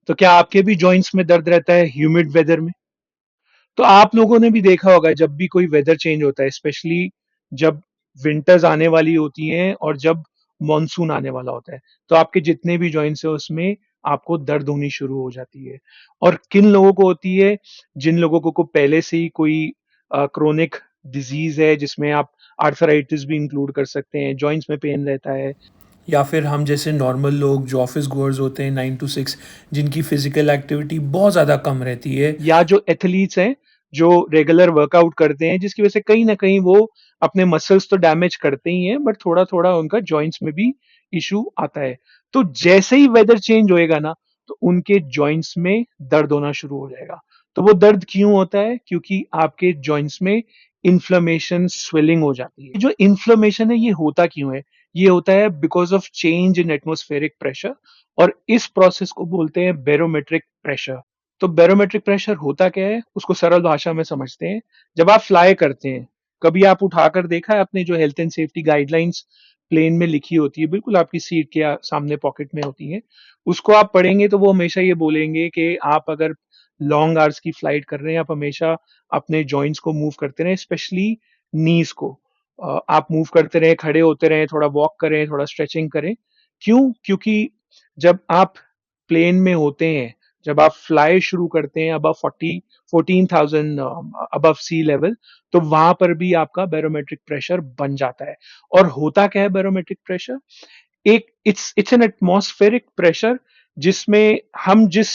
तो क्या आपके भी जॉइंट्स में दर्द रहता है ह्यूमिड वेदर में? तो आप लोगों ने भी देखा होगा जब भी कोई वेदर चेंज होता है, स्पेशली जब विंटर्स आने वाली होती हैं और जब मॉनसून आने वाला होता है, तो आपके जितने भी जॉइंट्स हैं उसमें आपको दर्द होनी शुरू हो जाती है। और किन लोगों को होती है? जिन लोगों को पहले से ही कोई क्रोनिक डिजीज है, जिसमें आप आर्थराइटिस भी इंक्लूड कर सकते हैं, जॉइंट्स में पेन रहता है, या फिर हम जैसे नॉर्मल लोग जो ऑफिस गोअर्स होते हैं 9 to 6, जिनकी फिजिकल एक्टिविटी बहुत ज़्यादा कम रहती है, या जो एथलीट्स हैं जो रेगुलर वर्कआउट करते हैं, जिसकी वजह से कहीं ना कहीं वो अपने मसल्स तो डैमेज करते ही हैं, बट थोड़ा थोड़ा उनका जॉइंट्स में भी इशू आता है। तो जैसे ही वेदर चेंज होएगा ना, तो उनके जॉइंट्स में दर्द होना शुरू हो जाएगा। तो वो दर्द क्यों होता है? क्योंकि आपके जॉइंट्स में इन्फ्लेमेशन, स्वेलिंग हो जाती है। जो इन्फ्लेमेशन है ये होता क्यों है? ये होता है because of change in atmospheric pressure, और इस प्रोसेस को बोलते हैं बैरोमेट्रिक प्रेशर। तो बैरोमेट्रिक प्रेशर होता क्या है, उसको सरल भाषा में समझते हैं। जब आप फ्लाई करते हैं, कभी आप उठाकर देखा है अपने जो health and safety guidelines plane में लिखी होती है, बिल्कुल आपकी सीट के सामने पॉकेट में होती है, उसको आप पढ़ेंगे तो वो हमेशा ये बोलेंगे कि आप अगर लॉन्ग आवर्स की फ्लाइट कर रहे हैं, आप हमेशा अपने जॉइंट्स को मूव करते रहें, स्पेशली नीज को। आप मूव करते रहें, खड़े होते रहें, थोड़ा वॉक करें, थोड़ा स्ट्रेचिंग करें। क्यों? क्योंकि जब आप प्लेन में होते हैं, जब आप फ्लाई शुरू करते हैं अबव 14,000 अबव सी लेवल, तो वहां पर भी आपका बैरोमेट्रिक प्रेशर बन जाता है। और होता क्या है बैरोमेट्रिक प्रेशर? एक इट्स एन एटमॉस्फेरिक प्रेशर, जिसमें हम जिस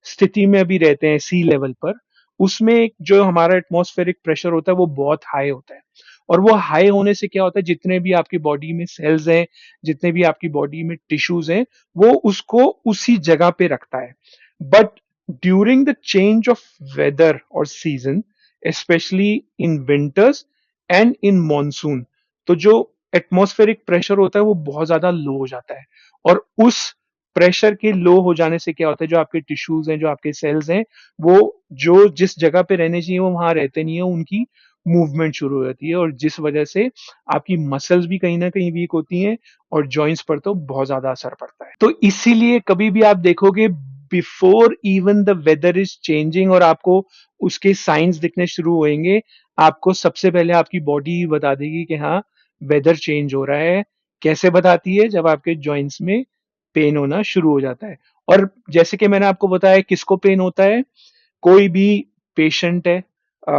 स्थिति में अभी रहते हैं सी लेवल पर, उसमें जो हमारा एटमॉस्फेरिक प्रेशर होता है वो बहुत हाई होता है। और वो हाई होने से क्या होता है, जितने भी आपकी बॉडी में सेल्स हैं, जितने भी आपकी बॉडी में टिश्यूज हैं, वो उसको उसी जगह पे रखता है। But during the change of weather और season, specially in winters and in monsoon, तो जो एटमॉस्फेरिक प्रेशर होता है वो बहुत ज्यादा लो हो जाता है। और उस प्रेशर के लो हो जाने से क्या होता है, जो आपके टिश्यूज हैं, जो आपके सेल्स हैं, वो जो जिस जगह पे रहने चाहिए वो वहां रहते नहीं है, उनकी मूवमेंट शुरू हो जाती है, और जिस वजह से आपकी मसल्स भी कहीं ना कहीं वीक होती हैं, और जॉइंट्स पर तो बहुत ज्यादा असर पड़ता है। तो इसीलिए कभी भी आप देखोगे, before even the weather is changing और आपको उसके साइंस दिखने शुरू होंगे, आपको सबसे पहले आपकी बॉडी बता देगी कि हाँ, वेदर चेंज हो रहा है। कैसे बताती है? जब आपके जॉइंट्स में पेन होना शुरू हो जाता है। और जैसे कि मैंने आपको बताया, किसको पेन होता है? कोई भी पेशेंट है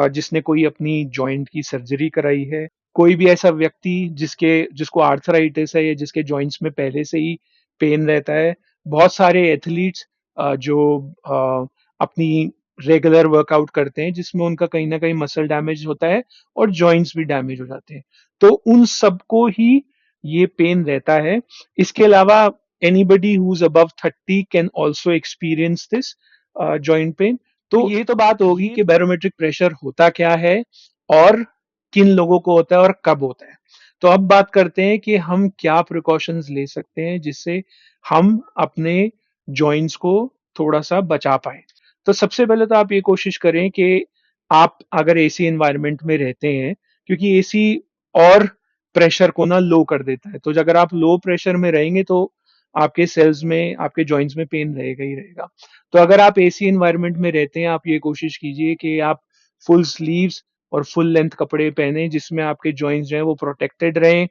जिसने कोई अपनी जॉइंट की सर्जरी कराई है, कोई भी ऐसा व्यक्ति जिसको आर्थराइटिस है, या जिसके जॉइंट्स में पहले से ही पेन रहता है, बहुत सारे एथलीट्स जो अपनी रेगुलर वर्कआउट करते हैं, जिसमें उनका कहीं ना कहीं मसल डैमेज होता है और जॉइंट्स भी डैमेज हो जाते हैं, तो उन सबको ही ये पेन रहता है। इसके अलावा anybody who is above 30 can also experience this joint pain. तो ये तो बात होगी कि बैरोमेट्रिक प्रेशर होता क्या है, और किन लोगों को होता है, और कब होता है। तो अब बात करते हैं कि हम क्या प्रिकॉशंस ले सकते हैं जिससे हम अपने जॉइंट्स को थोड़ा सा बचा पाए। तो सबसे पहले तो आप ये कोशिश करें कि आप अगर एसी एनवायरनमेंट में रहते हैं, क्योंकि एसी और प्रेशर को ना लो कर देता है, तो अगर आप लो प्रेशर में रहेंगे तो आपके सेल्स में, आपके जॉइंट्स में पेन रहेगा ही रहेगा। तो अगर आप एसी एनवायरनमेंट में रहते हैं, आप ये कोशिश कीजिए कि आप फुल स्लीव्स और फुल लेंथ कपड़े पहने, जिसमें आपके जॉइंट्स जो हैं वो प्रोटेक्टेड रहें।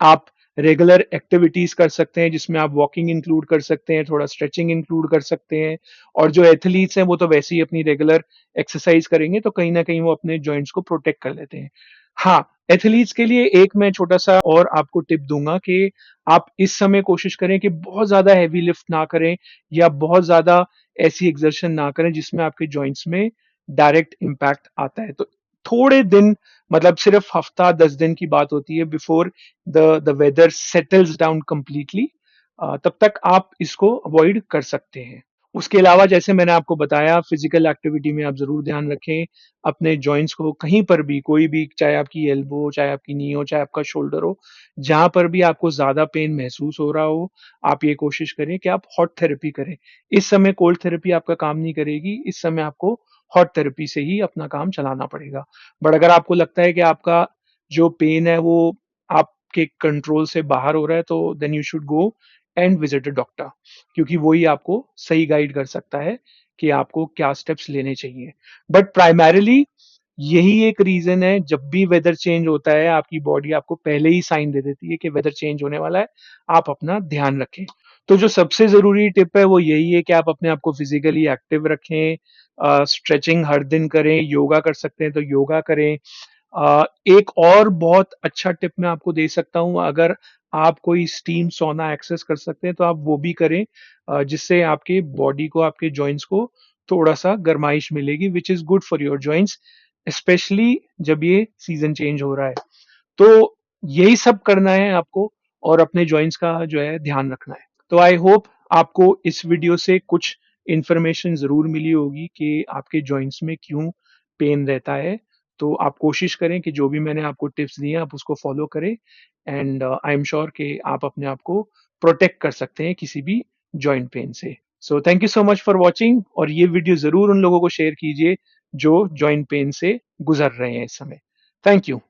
आप रेगुलर एक्टिविटीज कर सकते हैं, जिसमें आप वॉकिंग इंक्लूड कर सकते हैं, थोड़ा स्ट्रेचिंग इंक्लूड कर सकते हैं। और जो एथलीट्स हैं वो तो वैसे ही अपनी रेगुलर एक्सरसाइज करेंगे, तो कहीं ना कहीं वो अपने जॉइंट्स को प्रोटेक्ट कर लेते हैं। हाँ, एथलीट्स के लिए एक मैं छोटा सा और आपको टिप दूंगा कि आप इस समय कोशिश करें कि बहुत ज्यादा हैवी लिफ्ट ना करें, या बहुत ज्यादा ऐसी एक्सर्शन ना करें जिसमें आपके जॉइंट्स में डायरेक्ट इम्पैक्ट आता है। तो थोड़े दिन, मतलब सिर्फ हफ्ता 10 दिन की बात होती है, before the weather settles down completely, तब तक आप इसको अवॉइड कर सकते हैं। उसके अलावा जैसे मैंने आपको बताया, फिजिकल एक्टिविटी में आप जरूर ध्यान रखें। अपने जॉइंट्स को कहीं पर भी, कोई भी, चाहे आपकी एल्बो, चाहे आपकी नी हो, चाहे आपका शोल्डर हो, जहां पर भी आपको ज्यादा पेन महसूस हो रहा हो, आप ये कोशिश करें कि आप हॉट थेरेपी करें। इस समय कोल्ड थेरेपी आपका काम नहीं करेगी, इस समय आपको हॉट थेरेपी से ही अपना काम चलाना पड़ेगा। बट अगर आपको लगता है कि आपका जो पेन है वो आपके कंट्रोल से बाहर हो रहा है, तो then you should go and visit a doctor, क्योंकि वही आपको सही गाइड कर सकता है कि आपको क्या स्टेप्स लेने चाहिए। बट प्राइमरीली यही एक रीजन है, जब भी वेदर चेंज होता है आपकी बॉडी आपको पहले ही साइन दे देती है कि वेदर चेंज होने वाला है, आप अपना ध्यान रखें। तो जो सबसे जरूरी टिप है वो यही है कि आप अपने आप को फिजिकली एक्टिव रखें, स्ट्रेचिंग हर दिन करें, योगा कर सकते हैं तो योगा करें। एक और बहुत अच्छा टिप मैं आपको दे सकता हूँ, अगर आप कोई स्टीम सोना एक्सेस कर सकते हैं तो आप वो भी करें, जिससे आपके बॉडी को, आपके जॉइंट्स को थोड़ा सा गर्माइश मिलेगी, which is good for your joints, specially जब ये सीजन चेंज हो रहा है। तो यही सब करना है आपको, और अपने जॉइंट्स का जो है ध्यान रखना है। तो आई होप आपको इस वीडियो से कुछ इंफॉर्मेशन जरूर मिली होगी कि आपके जॉइंट्स में क्यों पेन रहता है। तो आप कोशिश करें कि जो भी मैंने आपको टिप्स दिए आप उसको फॉलो करें, एंड आई एम श्योर कि आप अपने आप को प्रोटेक्ट कर सकते हैं किसी भी जॉइंट पेन से। So thank you so much for watching, और ये वीडियो जरूर उन लोगों को शेयर कीजिए जो जॉइंट पेन से गुजर रहे हैं इस समय। Thank you.